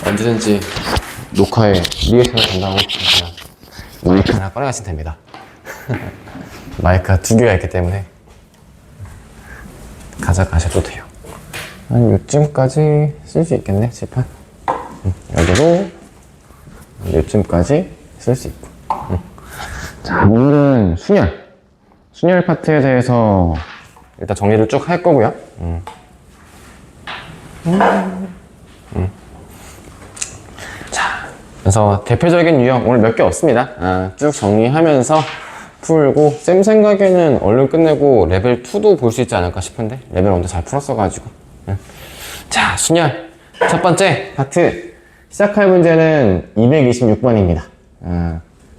언제든지 녹화에 리액션을 담당하고 싶으시면 마이크 하나 꺼내가시면 됩니다. 마이크가 2개가 있기 때문에 가져가셔도 돼요. 한 요쯤까지 쓸 수 있겠네, 칠판. 여기도 요쯤까지 쓸 수 있고. 자, 오늘은 순열 파트에 대해서 일단 정리를 쭉 할 거고요. 자, 그래서 대표적인 유형 오늘 몇 개 없습니다. 쭉 정리하면서 풀고, 쌤 생각에는 얼른 끝내고 레벨 2도 볼 수 있지 않을까 싶은데 레벨 1도 잘 풀었어가지고. 자, 순열 첫 번째 파트 시작할 문제는 226번입니다.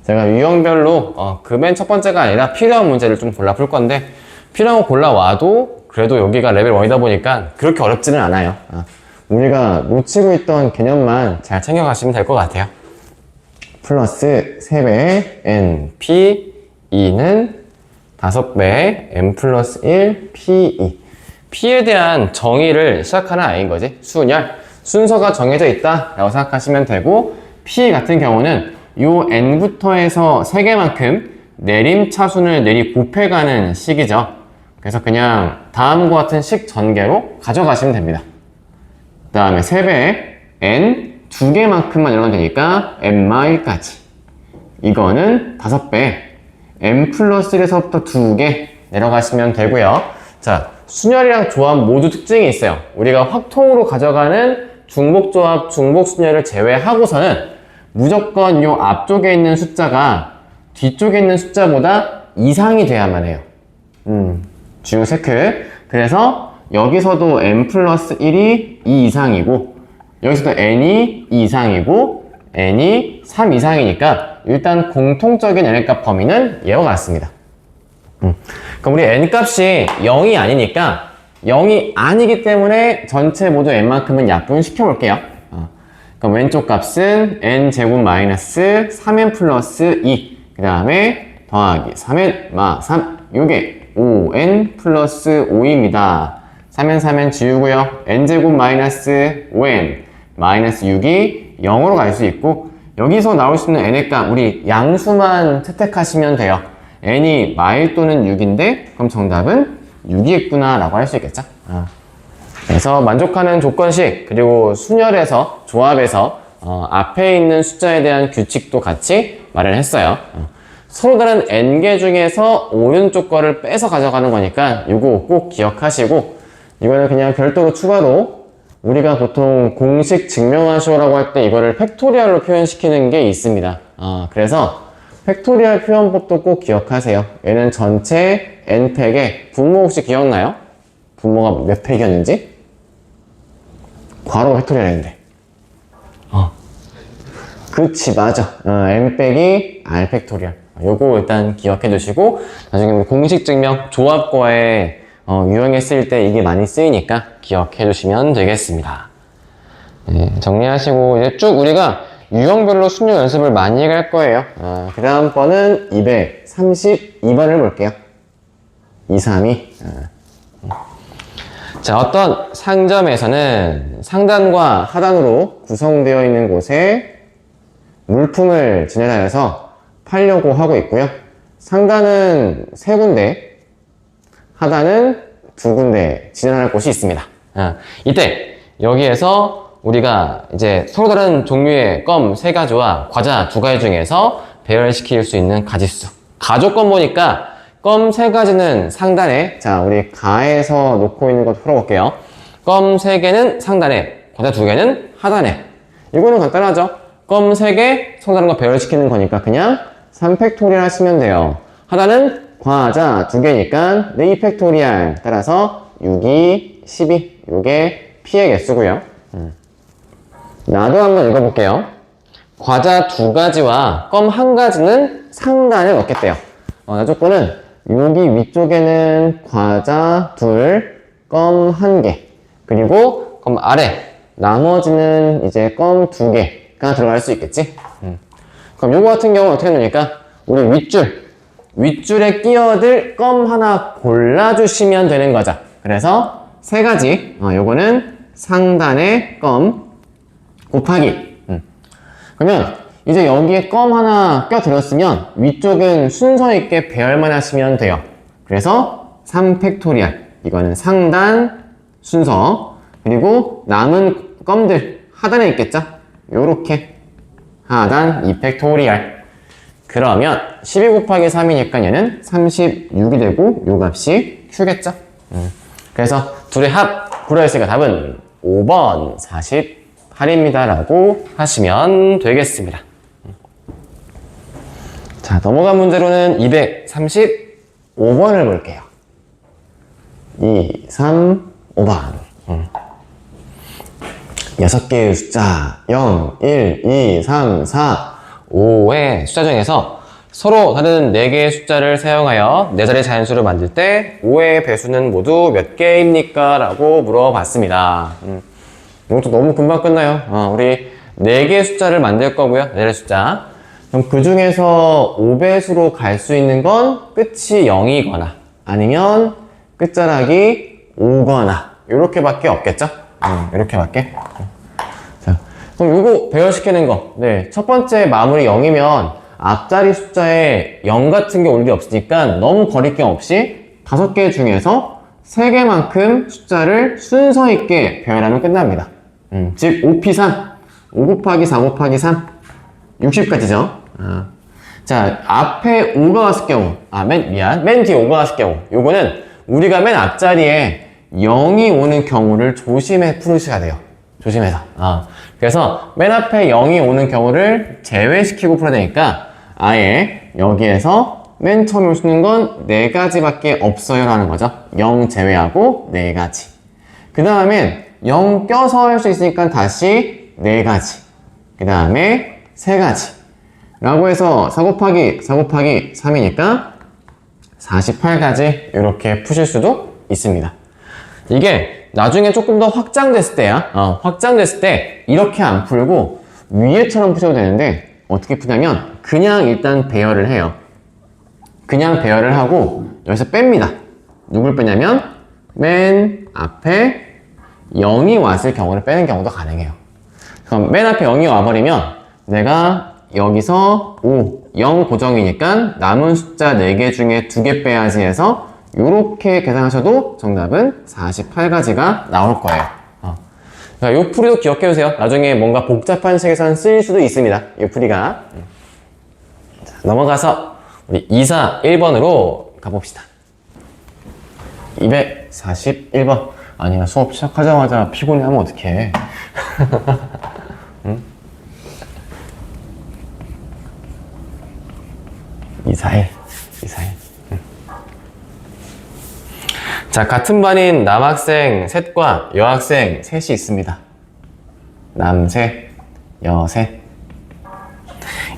제가 유형별로 그 맨 첫 번째가 아니라 필요한 문제를 좀 골라 풀 건데, 필요한 거 골라와도 그래도 여기가 레벨 1이다 보니까 그렇게 어렵지는 않아요. 우리가 놓치고 있던 개념만 잘 챙겨가시면 될 것 같아요. 플러스 3배의 n, p, 2는 5배의 n 플러스 1, p2. p에 대한 정의를 시작하는 아이인 거지. 순열. 순서가 정해져 있다 라고 생각하시면 되고, p 같은 경우는 요 n부터 해서 3개만큼 내림차순을 내리 곱해가는 식이죠. 그래서 그냥 다음과 같은 식 전개로 가져가시면 됩니다. 그 다음에 3배의 n 2개만큼만 열어가면 되니까 n-1까지. 이거는 5배 n 플러스 1에서부터 2개 내려가시면 되고요. 자, 순열이랑 조합 모두 특징이 있어요. 우리가 확통으로 가져가는 중복조합, 중복순열을 제외하고서는 무조건 요 앞쪽에 있는 숫자가 뒤쪽에 있는 숫자보다 이상이 돼야만 해요. 주요 체크. 그래서 여기서도 n 플러스 1이 2 이상이고, 여기서도 n이 2 이상이고, n이 3 이상이니까 일단 공통적인 n값 범위는 이와 같습니다. 그럼 우리 n값이 0이 아니니까 0이 아니기 때문에 전체 모두 n만큼은 약분시켜 볼게요. 그럼 왼쪽 값은 n제곱 마이너스 3n 플러스 2, 그 다음에 더하기 3n 마 3, 요게 5n 플러스 5입니다. 3n 지우고요. n제곱 마이너스 5n 마이너스 6이 0으로 갈 수 있고, 여기서 나올 수 있는 n의 값 우리 양수만 채택하시면 돼요. n이 마일 또는 6인데 그럼 정답은 6이겠구나 라고 할 수 있겠죠. 그래서 만족하는 조건식, 그리고 순열에서 조합에서 앞에 있는 숫자에 대한 규칙도 같이 마련했어요. 서로 다른 n개 중에서 오른쪽 거를 빼서 가져가는 거니까 이거 꼭 기억하시고, 이거는 그냥 별도로 추가로 우리가 보통 공식 증명하시오라고 할 때 이거를 팩토리얼로 표현시키는 게 있습니다. 그래서 팩토리얼 표현법도 꼭 기억하세요. 얘는 전체 n팩에 분모 혹시 기억나요? 분모가 몇 팩이었는지? 괄호 팩토리얼인데. 그치, 맞아. n 빼기 r 팩토리얼. 요거 일단 기억해 두시고, 나중에 우리 공식 증명 조합과에 유형에 쓰일 때 이게 많이 쓰이니까 기억해 두시면 되겠습니다. 네, 정리하시고 이제 쭉 우리가 유형별로 순열 연습을 많이 할 거예요. 그 다음 번은 232번을 볼게요. 2, 3, 2. 자, 어떤 상점에서는 상단과 하단으로 구성되어 있는 곳에 물품을 진열하여서 팔려고 하고 있고요. 상단은 3군데, 하단은 2군데 진열할 곳이 있습니다. 이때 여기에서 우리가 이제 서로 다른 종류의 껌 3가지와 과자 2가지 중에서 배열시킬 수 있는 가짓수. 가족껌 보니까 껌 3가지는 상단에, 자, 우리 가에서 놓고 있는 것 풀어볼게요. 껌 3개는 상단에, 과자 2개는 하단에. 이거는 간단하죠? 껌 3개, 서로 다른 거 배열시키는 거니까 그냥 3팩토리얼 하시면 돼요. 하단은 과자 2개니까 4팩토리얼. 따라서 6이 12. 요게 P의 개수고요. 나도 한번 읽어볼게요. 과자 2가지와 껌 1가지는 상단에 넣겠대요. 나 조건은 여기 위쪽에는 과자 2, 껌 1개, 그리고 껌 아래 나머지는 이제 껌 2개가 들어갈 수 있겠지. 그럼 요거 같은 경우는 어떻게 되니까 우리 윗줄에 끼어들 껌 하나 골라주시면 되는 거죠. 그래서 3가지, 요거는 상단의 껌, 곱하기. 그러면 이제 여기에 껌 하나 껴들었으면 위쪽은 순서 있게 배열만 하시면 돼요. 그래서 3팩토리얼. 이거는 상단 순서. 그리고 남은 껌들 하단에 있겠죠? 요렇게 하단 2팩토리얼. 그러면 12 곱하기 3이니까 얘는 36이 되고 요 값이 Q겠죠? 그래서 둘의 합 구려했으니까 답은 5번 48입니다 라고 하시면 되겠습니다. 자, 넘어간 문제로는 235번을 볼게요. 2, 3, 5번. 6개의 숫자 0, 1, 2, 3, 4, 5의 숫자 중에서 서로 다른 4개의 숫자를 사용하여 4자리 자연수를 만들 때 5의 배수는 모두 몇 개입니까? 라고 물어봤습니다. 이것도 너무 금방 끝나요. 우리 4개의 숫자를 만들 거고요. 4자리 숫자. 그럼 그 중에서 5배수로 갈 수 있는 건 끝이 0이거나 아니면 끝자락이 5거나 이렇게밖에 없겠죠? 이렇게밖에. 자, 그럼 이거 배열시키는 거. 네, 첫 번째 마무리 0이면 앞자리 숫자에 0 같은 게 올 일이 없으니까 너무 거리낌 없이 5개 중에서 3개만큼 숫자를 순서 있게 배열하면 끝납니다. 즉 5p3, 5 곱하기 4 곱하기 3, 60까지죠. 자, 앞에 5가 왔을 경우, 맨 뒤에 5가 왔을 경우, 요거는 우리가 맨 앞자리에 0이 오는 경우를 조심해 풀으셔야 돼요. 조심해서. 그래서 맨 앞에 0이 오는 경우를 제외시키고 풀어야 되니까 아예 여기에서 맨 처음에 올 수 있는 건 4가지밖에 없어요 라는 거죠. 0 제외하고 4가지. 그 다음엔 0 껴서 할 수 있으니까 다시 4가지. 그 다음에 3가지. 라고 해서 4 곱하기 4 곱하기 3이니까 48가지 이렇게 푸실 수도 있습니다. 이게 나중에 조금 더 확장됐을 때야. 확장됐을 때 이렇게 안 풀고 위에처럼 푸셔도 되는데 어떻게 푸냐면 그냥 일단 배열을 해요. 그냥 배열을 하고 여기서 뺍니다. 누굴 빼냐면 맨 앞에 0이 왔을 경우를 빼는 경우도 가능해요. 그럼 맨 앞에 0이 와버리면 내가 여기서 5, 0 고정이니까 남은 숫자 4개 중에 2개 빼야지 해서 이렇게 계산하셔도 정답은 48가지가 나올 거예요. 이 풀이도 기억해주세요. 나중에 뭔가 복잡한 식에서는 쓰일 수도 있습니다. 이 풀이가. 자, 넘어가서 우리 241번으로 가봅시다. 241번. 아니야, 수업 시작하자마자 피곤해하면 어떡해. 응? 241. 자, 같은 반인 남학생 셋과 여학생 셋이 있습니다. 남셋, 여셋.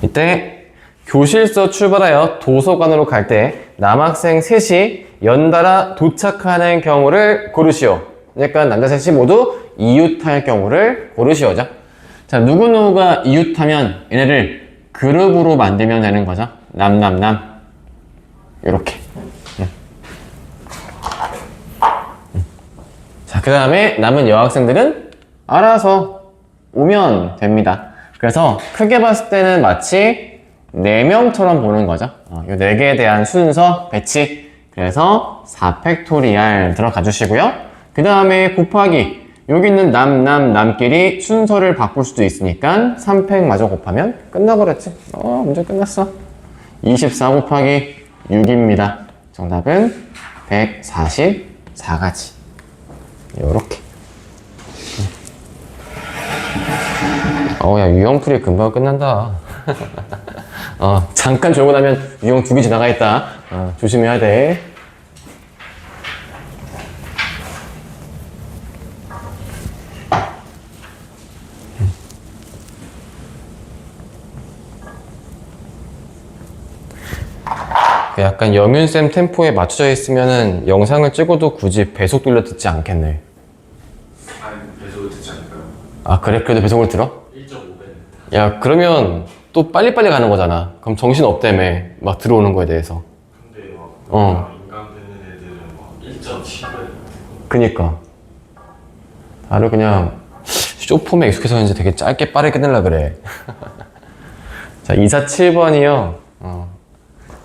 이때 교실서 출발하여 도서관으로 갈 때 남학생 셋이 연달아 도착하는 경우를 고르시오. 그러니까 남자 셋이 모두 이웃할 경우를 고르시오죠. 자, 누구누구가 이웃하면 얘네를 그룹으로 만들면 되는 거죠. 남. 요렇게. 자, 그 다음에 남은 여학생들은 알아서 오면 됩니다. 그래서 크게 봤을 때는 마치 4명처럼 보는 거죠. 이 4개에 대한 순서 배치. 그래서 4팩토리얼 들어가 주시고요. 그 다음에 곱하기. 여기 있는 남끼리 순서를 바꿀 수도 있으니까 3팩 마저 곱하면 끝나버렸지. 문제 끝났어. 24 곱하기 6입니다. 정답은 144가지. 요렇게. 야, 유형풀이 금방 끝난다. 잠깐 졸고 나면 유형 2개 지나가 있다. 조심해야 돼. 약간 영윤쌤 템포에 맞춰져 있으면은 영상을 찍어도 굳이 배속 돌려 듣지 않겠네. 아니, 배속을 듣지 않을까요? 그래? 그래도 배속을 들어? 1.5배. 야, 그러면 또 빨리빨리 가는 거잖아. 그럼 정신 없다며. 막 들어오는 거에 대해서. 근데 막 인강 듣는 애들은 막 1.7배. 그니까. 다들 그냥 쇼폼에 익숙해서 이제 되게 짧게 빠르게 끝내려 그래. 자, 247번이요.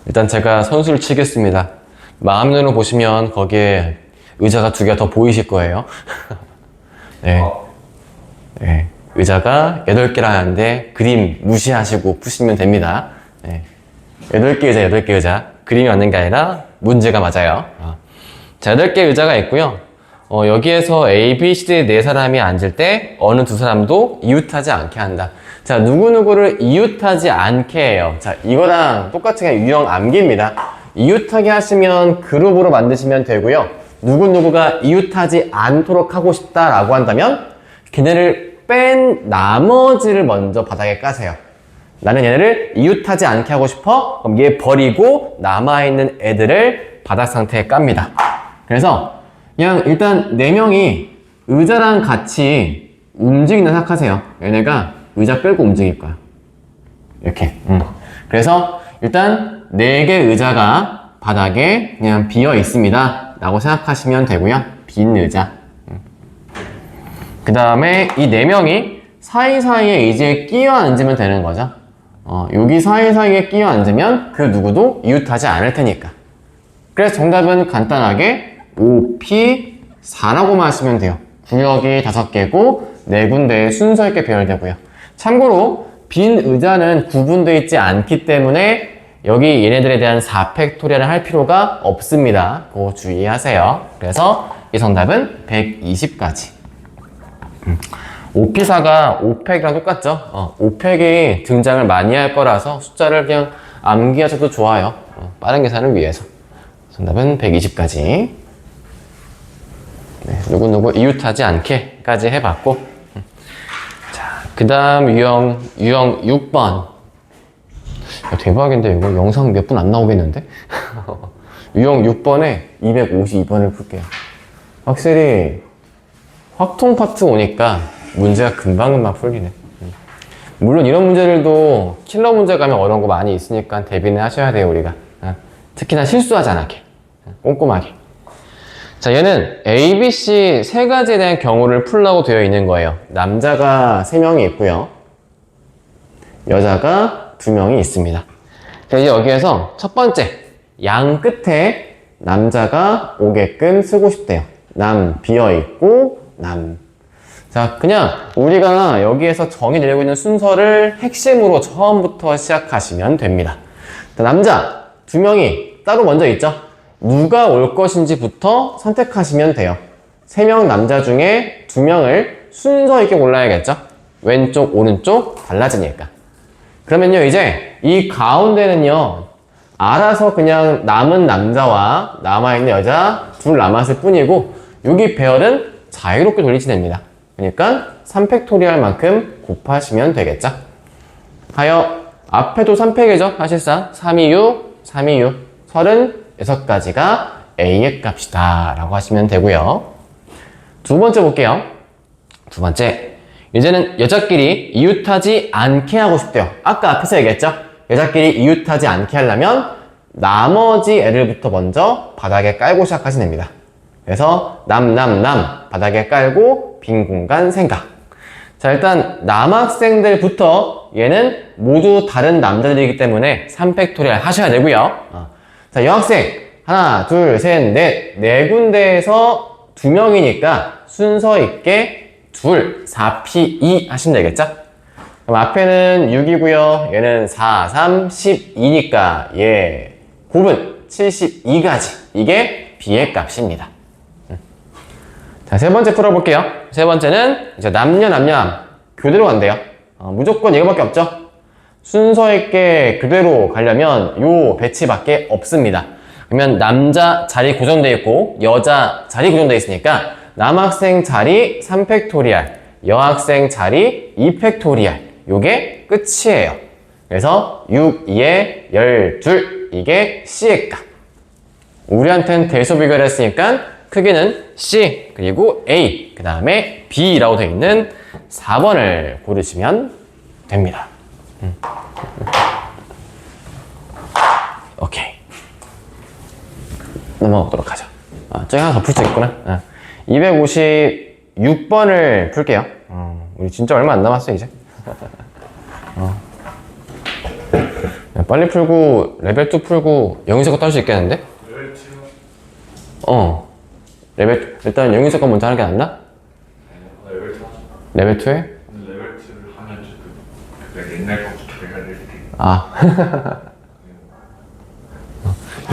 일단 제가 선수를 치겠습니다. 마음눈으로 보시면 거기에 의자가 2개가 더 보이실 거예요. 네. 네. 의자가 8개라는데 그림 무시하시고 푸시면 됩니다. 네. 8개 의자, 8개 의자. 그림이 맞는 게 아니라 문제가 맞아요. 자, 8개 의자가 있고요. 여기에서 A, B, C, D 4사람이 앉을 때 어느 2사람도 이웃하지 않게 한다. 자, 누구누구를 이웃하지 않게 해요. 자, 이거랑 똑같이 그냥 유형 암기입니다. 이웃하게 하시면 그룹으로 만드시면 되고요. 누구누구가 이웃하지 않도록 하고 싶다라고 한다면 걔네를 뺀 나머지를 먼저 바닥에 까세요. 나는 얘네를 이웃하지 않게 하고 싶어? 그럼 얘 버리고 남아있는 애들을 바닥 상태에 깝니다. 그래서 그냥 일단 4명이 의자랑 같이 움직인다 생각하세요. 얘네가 의자 끌고 움직일 거야. 이렇게. 그래서 일단 4개 의자가 바닥에 그냥 비어 있습니다. 라고 생각하시면 되고요. 빈 의자. 그 다음에 이 4명이 사이사이에 이제 끼어 앉으면 되는 거죠. 여기 사이사이에 끼어 앉으면 그 누구도 이웃하지 않을 테니까. 그래서 정답은 간단하게 5P4라고만 하시면 돼요. 구역이 5개고 4군데에 순서 있게 배열되고요. 참고로 빈 의자는 구분되어 있지 않기 때문에 여기 얘네들에 대한 4팩토리얼을 할 필요가 없습니다. 그거 주의하세요. 그래서 이 정답은 120까지. 5P4가 5팩이랑 똑같죠? 5팩이 등장을 많이 할 거라서 숫자를 그냥 암기하셔도 좋아요. 빠른 계산을 위해서. 정답은 120까지. 네, 누구누구 이웃하지 않게까지 해봤고. 자, 그 다음 유형 6번. 야, 대박인데 이거 영상 몇 분 안 나오겠는데? 유형 6번에 252번을 풀게요. 확실히 확통 파트 오니까 문제가 금방금방 풀리네. 물론 이런 문제들도 킬러 문제 가면 어려운 거 많이 있으니까 대비는 하셔야 돼요, 우리가. 특히나 실수하지 않게. 꼼꼼하게. 자, 얘는 A, B, C 3가지에 대한 경우를 풀라고 되어 있는 거예요. 남자가 3명이 있고요. 여자가 2명이 있습니다. 자, 이제 여기에서 첫 번째, 양 끝에 남자가 오게끔 쓰고 싶대요. 남, 비어있고, 남. 자, 그냥 우리가 여기에서 정의 내리고 있는 순서를 핵심으로 처음부터 시작하시면 됩니다. 자, 남자 2명이 따로 먼저 있죠? 누가 올 것인지부터 선택하시면 돼요. 3명 남자 중에 2명을 순서 있게 골라야겠죠? 왼쪽, 오른쪽 달라지니까. 그러면요, 이제 이 가운데는요, 알아서 그냥 남은 남자와 남아있는 여자 둘 남았을 뿐이고, 여기 배열은 자유롭게 돌리시면 됩니다. 그러니까 3팩토리얼 만큼 곱하시면 되겠죠? 하여 앞에도 3팩이죠, 사실상. 326, 326, 36가지가 A의 값이다 라고 하시면 되고요. 두 번째 볼게요. 두 번째, 이제는 여자끼리 이웃하지 않게 하고 싶대요. 아까 앞에서 얘기했죠? 여자끼리 이웃하지 않게 하려면 나머지 애들부터 먼저 바닥에 깔고 시작하시면 됩니다. 그래서 남 바닥에 깔고 빈 공간 생각. 자, 일단 남학생들부터 얘는 모두 다른 남자들이기 때문에 3팩토리얼 하셔야 되고요. 자, 여학생 하나, 둘, 셋, 넷, 4군데에서 2명이니까 순서 있게 둘, 4P2 하시면 되겠죠? 그럼 앞에는 6이고요. 얘는 4, 3, 12니까 얘 곱은 72가지. 이게 B의 값입니다. 자, 세 번째 풀어볼게요. 세 번째는 이제 남녀 그대로 간대요. 무조건 이거밖에 없죠? 순서 있게 그대로 가려면 요 배치밖에 없습니다. 그러면 남자 자리 고정되어 있고 여자 자리 고정되어 있으니까 남학생 자리 3팩토리얼, 여학생 자리 2팩토리얼. 요게 끝이에요. 그래서 6, 2에 12 이게 C의 값. 우리한테는 대소 비교를 했으니까 크기는 C 그리고 A 그 다음에 B라고 되어 있는 4번을 고르시면 됩니다. 오케이. 넘어가도록 하죠. 저기 하나 더 풀 수 있구나. 256번을 풀게요. 우리 진짜 얼마 안 남았어 이제. 야, 빨리 풀고 레벨 2 풀고 영희석 거 딸 수 있겠는데? 레벨 2? 레벨 일단 영희석 거 먼저 하는 게 낫나? 레벨 2 하죠. 레벨 2에? 레벨 2를 하면 지금 그냥 옛날 거부터 해야 되지.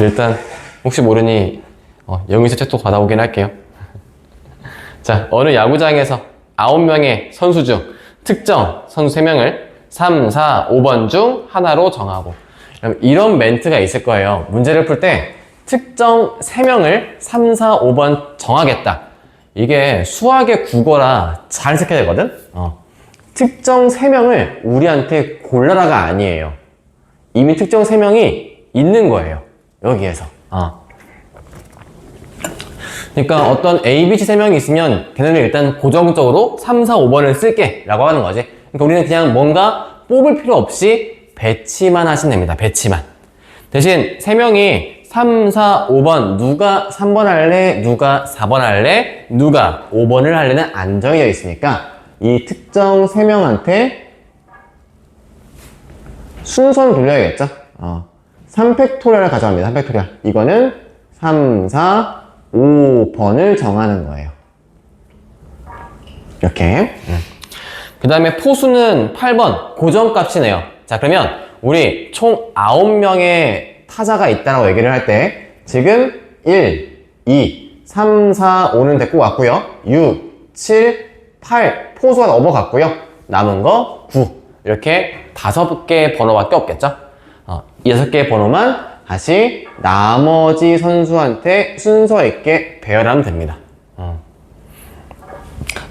일단 혹시 모르니 영희석 채톡 받아오긴 할게요. 자, 어느 야구장에서 9명의 선수 중 특정 선수 3명을 3, 4, 5번 중 하나로 정하고, 그럼 이런 멘트가 있을 거예요. 문제를 풀 때 특정 3명을 3, 4, 5번 정하겠다. 이게 수학의 국어라 잘 해석해야 되거든? 특정 3명을 우리한테 골라라가 아니에요. 이미 특정 3명이 있는 거예요. 여기에서. 그러니까 어떤 A, B, C 3명이 있으면 걔네를 일단 고정적으로 3, 4, 5번을 쓸게 라고 하는 거지. 그러니까 우리는 그냥 뭔가 뽑을 필요 없이 배치만 하시면 됩니다. 배치만. 대신 3명이 3, 4, 5번 누가 3번 할래? 누가 4번 할래? 누가 5번을 할래는 안 정해져 있으니까 이 특정 3명한테 순서를 돌려야겠죠? 3팩토리얼을 가져갑니다. 3팩토리얼. 이거는 3, 4, 5번을 정하는 거예요. 이렇게. 그 다음에 포수는 8번 고정값이네요. 자, 그러면 우리 총 9명의 타자가 있다라고 얘기를 할 때 지금 1, 2, 3, 4, 5는 데리고 왔고요. 6, 7, 8 포수가 넘어갔고요. 남은 거 9. 이렇게 5개의 번호밖에 없겠죠? 6개의 번호만 다시 나머지 선수한테 순서 있게 배열하면 됩니다.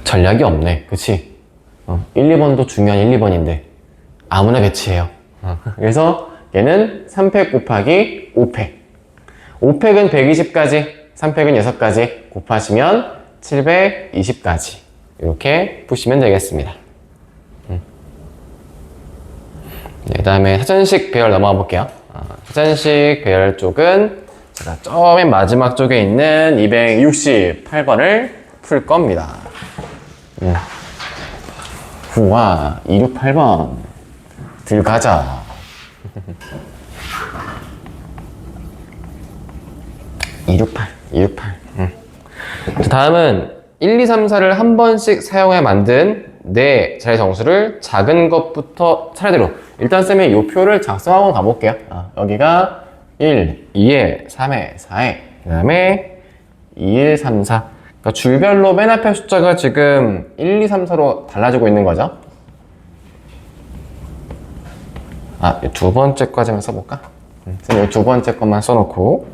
전략이 없네. 그치? 1, 2번도 중요한 1, 2번인데 아무나 배치해요. 그래서 얘는 3팩 곱하기 5팩. 5팩은 120가지, 3팩은 6가지 곱하시면 720가지. 이렇게 푸시면 되겠습니다. 그 다음에 사전식 배열 넘어가 볼게요. 사전식 배열 쪽은 제가 저 맨 마지막 쪽에 있는 268번을 풀 겁니다. 우와, 268번 들어가자. 268. 다음은 1, 2, 3, 4를 한 번씩 사용해 만든 네 자리 정수를 작은 것부터 차례대로, 일단 쌤이 이 표를 작성하고 가볼게요. 여기가 1, 2에 3에 4에 그 다음에 2, 1, 3, 4. 그러니까 줄별로 맨 앞에 숫자가 지금 1, 2, 3, 4로 달라지고 있는 거죠. 두 번째까지만 써볼까? 쌤, 이 두 번째 것만 써놓고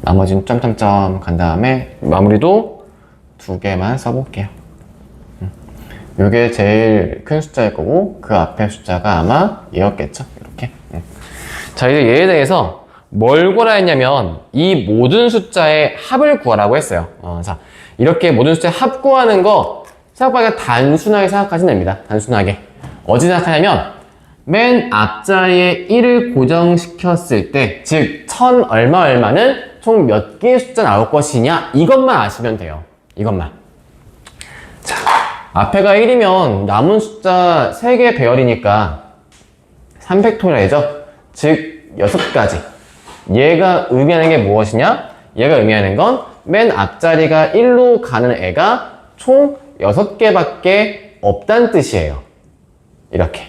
나머지는 점점점 간 다음에 마무리도 2개만 써볼게요. 이게 제일 큰 숫자일 거고 그 앞에 숫자가 아마 얘였겠죠? 이렇게. 자, 이제 얘에 대해서 뭘 구하라 했냐면 이 모든 숫자의 합을 구하라고 했어요. 자, 이렇게 모든 숫자의 합 구하는 거 생각보다 단순하게 생각하시면 됩니다. 단순하게. 어디 생각하냐면 맨 앞자리에 1을 고정시켰을 때, 즉 1000 얼마 얼마는 총 몇 개의 숫자 나올 것이냐, 이것만 아시면 돼요. 이것만. 자, 앞에가 1이면 남은 숫자 3개 배열이니까 3팩토리얼이죠. 즉 6가지. 얘가 의미하는 게 무엇이냐? 얘가 의미하는 건 맨 앞자리가 1로 가는 애가 총 6개밖에 없다는 뜻이에요. 이렇게.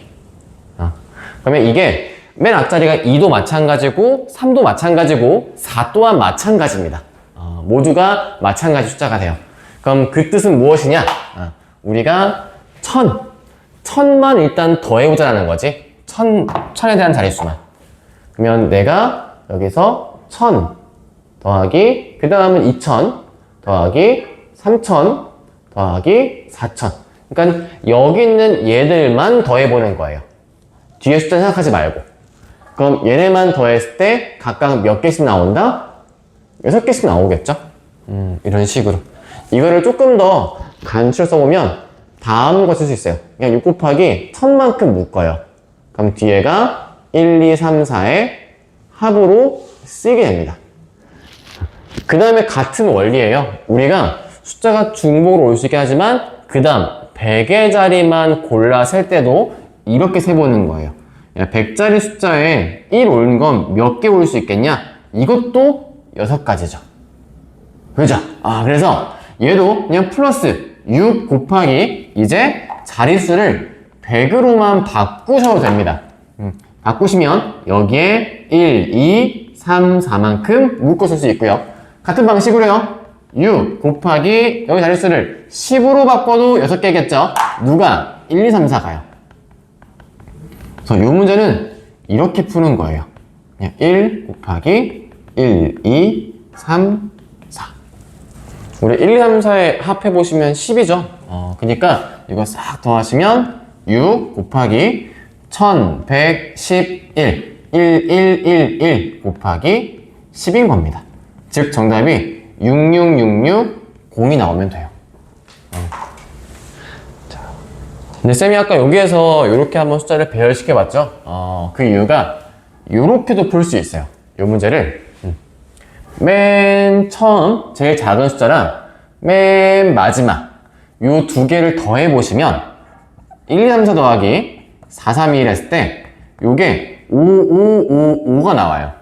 그러면 이게 맨 앞자리가 2도 마찬가지고 3도 마찬가지고 4 또한 마찬가지입니다. 모두가 마찬가지 숫자가 돼요. 그럼 그 뜻은 무엇이냐? 우리가 1000만 일단 더해보자는 거지. 1000에 대한 자릿수만. 그러면 내가 여기서 1000 더하기, 그 다음은 2000 더하기 3000 더하기 4000. 그러니까 여기 있는 얘들만 더해보는 거예요. 뒤에 숫자 생각하지 말고. 그럼 얘네만 더했을 때 각각 몇 개씩 나온다? 6개씩 나오겠죠? 이런 식으로. 이거를 조금 더 간추려 써보면 다음과 쓸 수 있어요. 그냥 6 곱하기 1000만큼 묶어요. 그럼 뒤에가 1, 2, 3, 4의 합으로 쓰게 됩니다. 그 다음에 같은 원리예요. 우리가 숫자가 중복으로 올 수 있게 하지만 그 다음 100의 자리만 골라 셀 때도 이렇게 세보는 거예요. 100자리 숫자에 1 올 건 몇 개 올 수 있겠냐? 이것도 6가지죠. 그죠? 그래서 얘도 그냥 플러스 6 곱하기 이제 자릿수를 100으로만 바꾸셔도 됩니다. 바꾸시면 여기에 1, 2, 3, 4만큼 묶어 쓸 수 있고요. 같은 방식으로요. 6 곱하기 여기 자릿수를 10으로 바꿔도 6개겠죠? 누가? 1, 2, 3, 4가요. 그래서 이 문제는 이렇게 푸는 거예요. 그냥 1 곱하기 1, 2, 3, 4. 우리 1, 2, 3, 4에 합해보시면 10이죠? 그러니까 이거 싹 더하시면 6 곱하기 1111 1111 곱하기 10인 겁니다. 즉 정답이 66660이 나오면 돼요. 자, 근데 쌤이 아까 여기에서 이렇게 한번 숫자를 배열시켜 봤죠? 그 이유가 이렇게도 풀 수 있어요. 이 문제를 맨 처음 제일 작은 숫자랑 맨 마지막 요 두 개를 더해 보시면 1, 2, 3, 4 더하기 4, 3, 2, 1 했을 때 요게 5, 5, 5, 5가 나와요.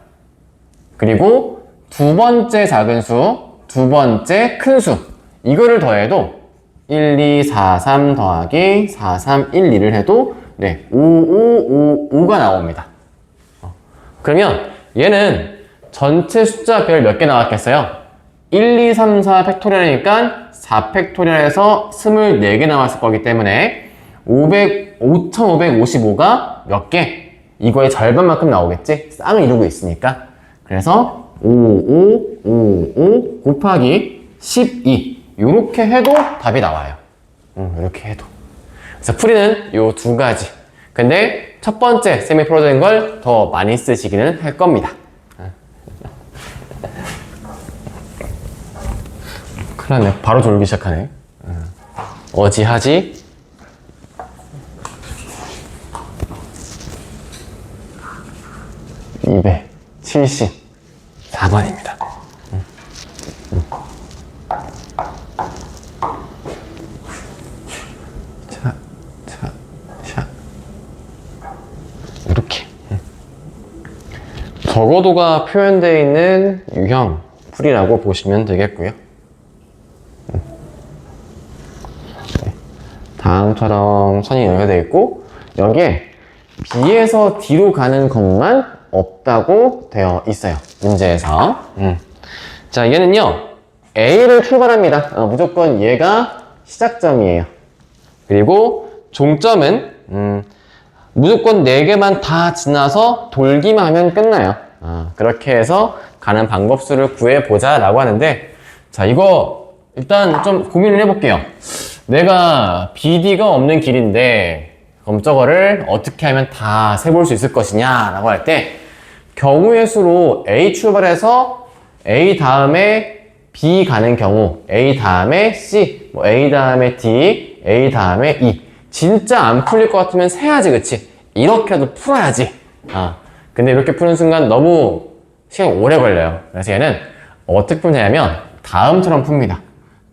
그리고 두 번째 작은 수, 두 번째 큰 수 이거를 더해도 1, 2, 4, 3 더하기 4, 3, 1, 2를 해도 5, 5, 5, 5가 나옵니다. 그러면 얘는 전체 숫자 별 몇 개 나왔겠어요? 1, 2, 3, 4 팩토리얼이니까 4 팩토리얼에서 24개 나왔을 거기 때문에 5555가 몇 개? 이거의 절반만큼 나오겠지? 쌍을 이루고 있으니까. 그래서 5555 곱하기 12 이렇게 해도 답이 나와요. 이렇게 해도. 그래서 풀이는 요 두 가지. 근데 첫 번째 쌤이 풀어드린 걸 더 많이 쓰시기는 할 겁니다. 큰일 났네. 바로 졸기 시작하네. 어지하지? (274번입니다) 이렇게 적어도가 표현되어 있는 유형 풀이라고 보시면 되겠고요. 다음처럼 선이 연결되어 있고 여기에 B에서 D로 가는 것만 없다고 되어 있어요. 문제에서. 자, 얘는요 A를 출발합니다. 무조건 얘가 시작점이에요. 그리고 종점은 무조건 4개만 다 지나서 돌기만 하면 끝나요. 그렇게 해서 가는 방법수를 구해보자 라고 하는데, 자, 이거 일단 좀 고민을 해볼게요. 내가 BD가 없는 길인데 그럼 저거를 어떻게 하면 다 세볼 수 있을 것이냐 라고 할 때 경우의 수로 A 출발해서 A 다음에 B 가는 경우, A 다음에 C, 뭐 A 다음에 D, A 다음에 E. 진짜 안 풀릴 것 같으면 세야지, 그치? 이렇게라도 풀어야지. 근데 이렇게 푸는 순간 너무 시간이 오래 걸려요. 그래서 얘는 어떻게 푸냐면 다음처럼 풉니다.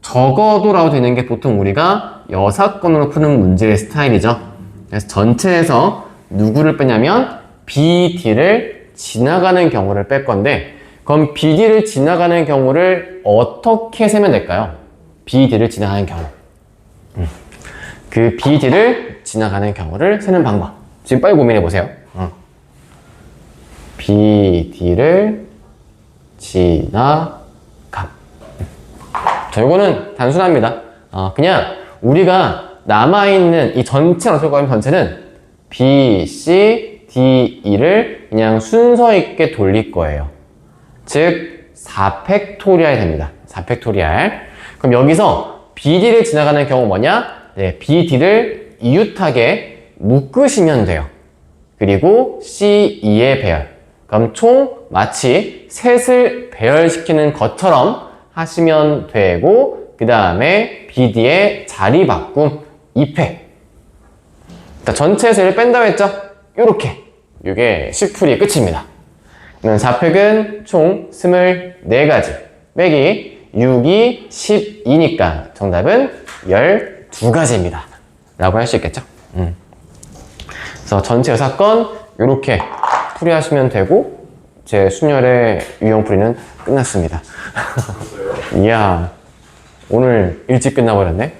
적어도라고 되는 게 보통 우리가 여사건으로 푸는 문제의 스타일이죠. 그래서 전체에서 누구를 빼냐면 BD를 지나가는 경우를 뺄 건데, 그럼 BD를 지나가는 경우를 어떻게 세면 될까요? BD를 지나가는 경우. 그 BD를 지나가는 경우를 세는 방법. 지금 빨리 고민해 보세요. BD를 지나감. 자, 요거는 단순합니다. 그냥 우리가 남아있는 이 전체 어떻게 보면 전체는 B, C, D, E를 그냥 순서 있게 돌릴 거예요. 즉 4팩토리얼이 됩니다. 4팩토리얼. 그럼 여기서 BD를 지나가는 경우 뭐냐? 네, BD를 이웃하게 묶으시면 돼요. 그리고 C, E의 배열. 그럼 총 마치 셋을 배열시키는 것처럼 하시면 되고, 그 다음에 BD의 자리 바꿈 2팩. 전체에서 얘를 뺀다고 했죠? 요렇게. 요게 10풀이의 끝입니다. 그러면 4팩은 총 24가지. 빼기 6이 12니까 정답은 12 두 가지입니다. 라고 할 수 있겠죠? 그래서 전체 6건 이렇게 풀이하시면 되고 제 순열의 유형 풀이는 끝났습니다. 이야, 오늘 일찍 끝나버렸네.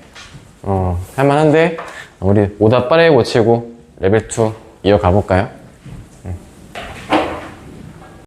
할만한데 우리 오답 빠르게 고치고 레벨 2 이어가 볼까요?